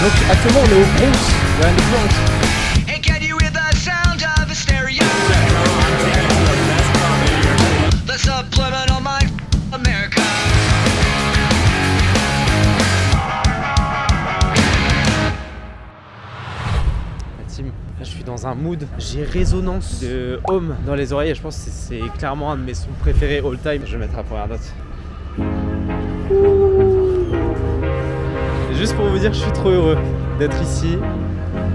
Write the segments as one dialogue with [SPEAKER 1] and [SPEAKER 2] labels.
[SPEAKER 1] Donc actuellement on est au Bronx, ouais, le Bronx.
[SPEAKER 2] And can you hear the sound of a stereo? The subliminal mind of America.
[SPEAKER 1] La team, là je suis dans un mood, j'ai résonance de Home dans les oreilles et je pense que c'est clairement un de mes sons préférés all time. Je vais mettre la première note. Et juste pour vous dire, je suis trop heureux d'être ici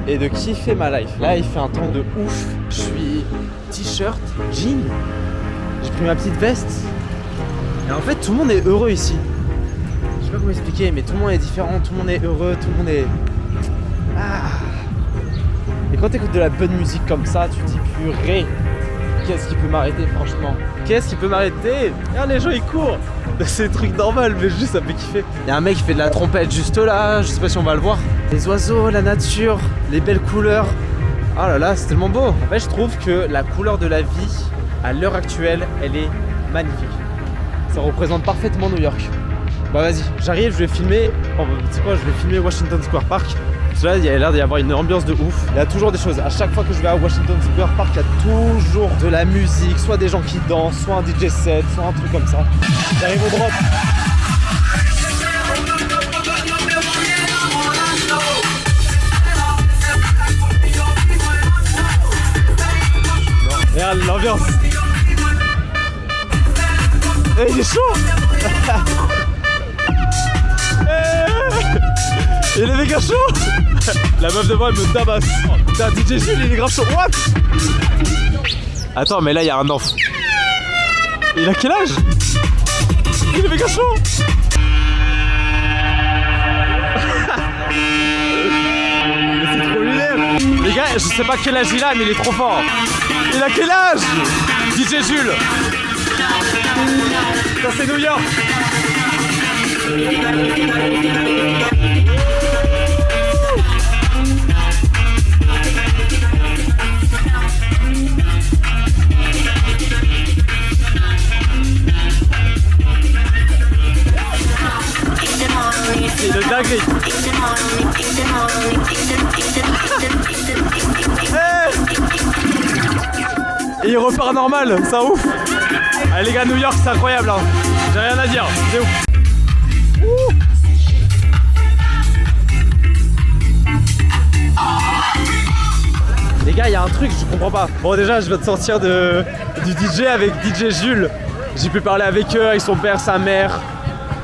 [SPEAKER 1] et de kiffer ma life. Là il fait un temps de ouf, je suis t-shirt, jean, j'ai pris ma petite veste et en fait tout le monde est heureux ici. Je sais pas comment expliquer mais tout le monde est différent, tout le monde est heureux, tout le monde est... Et quand t'écoutes de la bonne musique comme ça, tu te dis purée, qu'est-ce qui peut m'arrêter franchement? Qu'est-ce qui peut m'arrêter? Regarde les gens ils courent. C'est des trucs normaux mais juste ça me fait kiffer. Il y a un mec qui fait de la trompette juste là, je sais pas si on va le voir. Les oiseaux, la nature, les belles couleurs. Oh là là, c'est tellement beau. En fait je trouve que la couleur de la vie, à l'heure actuelle, elle est magnifique. Ça représente parfaitement New York. Bah vas-y, j'arrive, je vais filmer. Oh, tu sais quoi, je vais filmer Washington Square Park. Parce que là, il y a l'air d'y avoir une ambiance de ouf. Il y a toujours des choses. À chaque fois que je vais à Washington Square Park, il y a toujours de la musique, soit des gens qui dansent, soit un DJ set, soit un truc comme ça. J'arrive au drop. Regarde l'ambiance. Eh, il est chaud. Il est méga chaud. La meuf de moi elle me tabasse. Putain, DJ Jules il est grave chaud. What? Attends mais là il y a un enfant. Il a quel âge? Il est méga chaud. C'est trop lunaire. Les gars je sais pas quel âge il a mais il est trop fort. Il a quel âge? DJ Jules. Ça c'est New York. C'est le dinguerie. Et il repart normal, c'est un ouf. Allez les gars, New York c'est incroyable hein. J'ai rien à dire, c'est ouf. Les gars, il y a un truc, je comprends pas. Bon déjà, je viens de sortir du DJ avec DJ Jules. J'ai pu parler avec eux, avec son père, sa mère,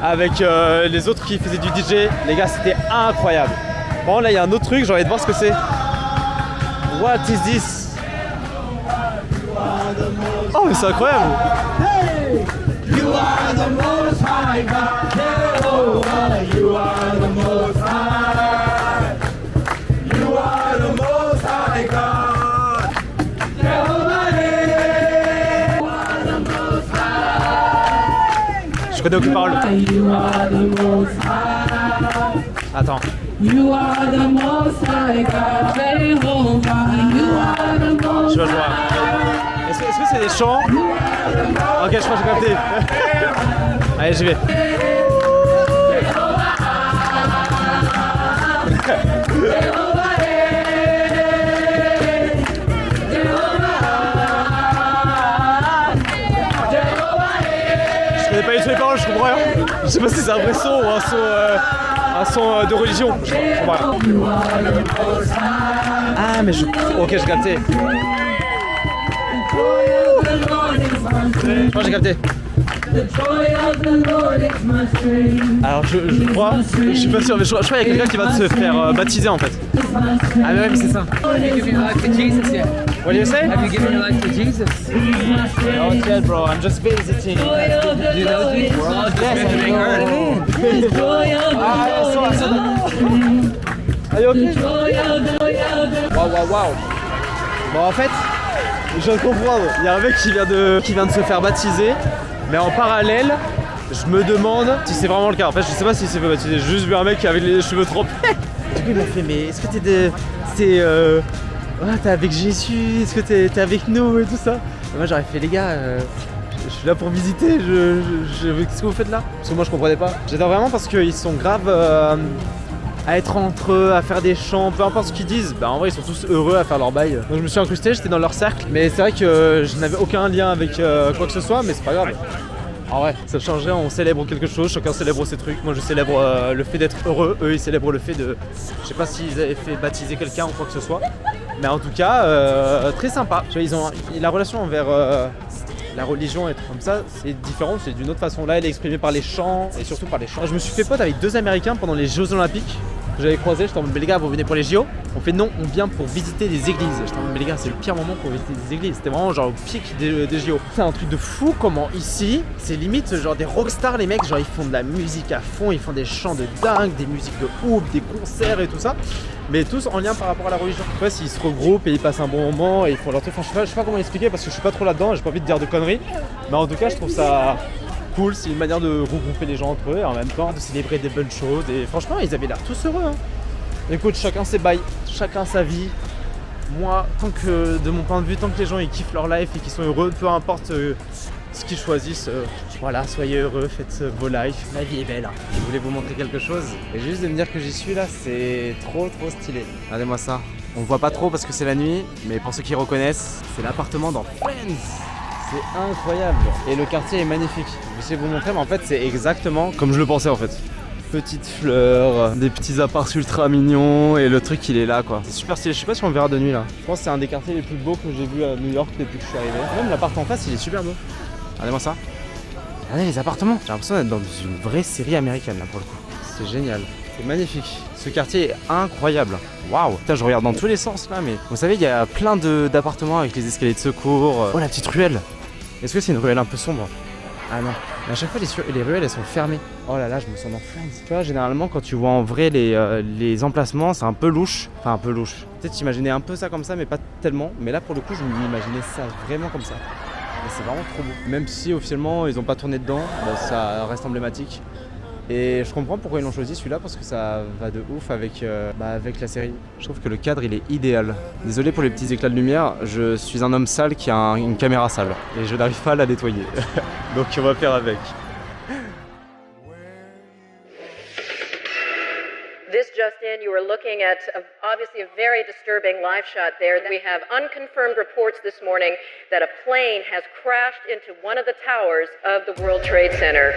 [SPEAKER 1] avec les autres qui faisaient du DJ. Les gars, c'était incroyable. Bon, là, il y a un autre truc, j'ai envie de voir ce que c'est. What is this? Oh, mais c'est incroyable! Hey! You are the most high God, Jehovah, you are the most high. You are the most high God, Jehovah, you are the most high. Je connais aucune parole. You are the most high. Attends. You are the most high God, Jehovah, you are the most high. Je vais jouer. Est-ce que c'est des chants? Ok, je crois que j'ai capté. Allez, j'y vais. Je connais pas du tout les paroles, je comprends rien. Je sais pas si c'est un vrai son ou un son de religion. Je comprends rien. Ah, mais je... Ok, j'ai capté. Je crois que j'ai capté. Alors je crois, je suis pas sûr, mais je crois qu'il y a quelqu'un qui va se faire baptiser en fait. Ah mais ouais mais c'est ça.
[SPEAKER 3] Have you given your life to Jesus yet?
[SPEAKER 1] What do you say?
[SPEAKER 3] Have you given your life to Jesus?
[SPEAKER 1] Not yet bro, I'm just visiting.
[SPEAKER 3] Do you know Jesus? We're all just visiting Earth.
[SPEAKER 1] Are you okay? Waouh. Bon en fait, je viens de comprendre, il y a un mec qui vient de se faire baptiser, mais en parallèle, je me demande si c'est vraiment le cas. En fait, je sais pas s'il s'est fait baptiser, j'ai juste vu un mec avec les cheveux trempés. Du coup, il m'a fait, mais est-ce que t'es avec Jésus? Est-ce que t'es avec nous et tout ça? Et moi, j'aurais fait, les gars, je suis là pour visiter, qu'est-ce que vous faites là? Parce que moi, je comprenais pas. J'adore vraiment parce qu'ils sont grave à être entre eux, à faire des chants, peu importe ce qu'ils disent, bah en vrai ils sont tous heureux à faire leur bail. Donc je me suis incrusté, j'étais dans leur cercle, mais c'est vrai que je n'avais aucun lien avec quoi que ce soit, mais c'est pas grave. En vrai, ça changerait, on célèbre quelque chose, chacun célèbre ses trucs. Moi je célèbre le fait d'être heureux, eux ils célèbrent le fait de... Je sais pas s'ils avaient fait baptiser quelqu'un ou quoi que ce soit. Mais en tout cas, très sympa. Tu vois, ils ont la relation envers la religion et tout comme ça, c'est différent, c'est d'une autre façon. Là elle est exprimée par les chants et surtout par les chants. Je me suis fait pote avec 2 Américains pendant les Jeux Olympiques. Que j'avais croisé, j'étais en mode mais les gars vous venez pour les JO? On fait non, on vient pour visiter des églises. J'étais en mode mais les gars c'est le pire moment pour visiter des églises. C'était vraiment genre au pic des JO. C'est un truc de fou comment ici, c'est limite genre des rockstars les mecs, genre ils font de la musique à fond, ils font des chants de dingue, des musiques de ouf, des concerts et tout ça. Mais tous en lien par rapport à la religion. Tu vois, s'ils se regroupent et ils passent un bon moment et ils font leur truc. Enfin, je sais pas comment expliquer parce que je suis pas trop là-dedans et j'ai pas envie de dire de conneries. Mais en tout cas je trouve ça cool, c'est une manière de regrouper les gens entre eux et en même temps de célébrer des bonnes choses. Et franchement ils avaient l'air tous heureux hein. Écoute, chacun ses bails, chacun sa vie. Moi, tant que de mon point de vue, tant que les gens ils kiffent leur life et qu'ils sont heureux, peu importe ce qu'ils choisissent, voilà, soyez heureux, faites vos lives. La vie est belle. Je voulais vous montrer quelque chose. Et juste de me dire que j'y suis là, c'est trop stylé. Regardez-moi ça. On voit pas trop parce que c'est la nuit, mais pour ceux qui reconnaissent, c'est l'appartement dans Friends. C'est incroyable. Et le quartier est magnifique. Je vais essayer de vous montrer, mais en fait, c'est exactement comme je le pensais en fait. Petites fleurs, des petits apparts ultra mignons et le truc il est là quoi. C'est super stylé, je sais pas si on le verra de nuit là. Je pense que c'est un des quartiers les plus beaux que j'ai vu à New York depuis que je suis arrivé. Même l'appart en face il est super beau. Regardez-moi ça. Regardez les appartements. J'ai l'impression d'être dans une vraie série américaine là pour le coup. C'est génial. C'est magnifique. Ce quartier est incroyable. Waouh. Putain je regarde dans tous les sens là mais... Vous savez il y a plein d'appartements avec les escaliers de secours. Oh la petite ruelle. Est-ce que c'est une ruelle un peu sombre? Ah non, mais à chaque fois les ruelles elles sont fermées. Oh là là, je me sens dans Friends. Tu vois, généralement quand tu vois en vrai les emplacements, c'est un peu louche. Enfin un peu louche. Peut-être j'imaginais un peu ça comme ça, mais pas tellement. Mais là pour le coup, je m'imaginais ça vraiment comme ça. Et c'est vraiment trop beau. Même si officiellement ils ont pas tourné dedans, bah, ça reste emblématique. Et je comprends pourquoi ils l'ont choisi celui-là parce que ça va de ouf avec la série. Je trouve que le cadre il est idéal. Désolé pour les petits éclats de lumière, je suis un homme sale qui a une caméra sale et je n'arrive pas à la nettoyer. Donc on va faire avec.
[SPEAKER 4] This just in, you are looking at obviously a very disturbing live shot there. We have unconfirmed reports this morning that a plane has crashed into one of the towers of the World Trade Center.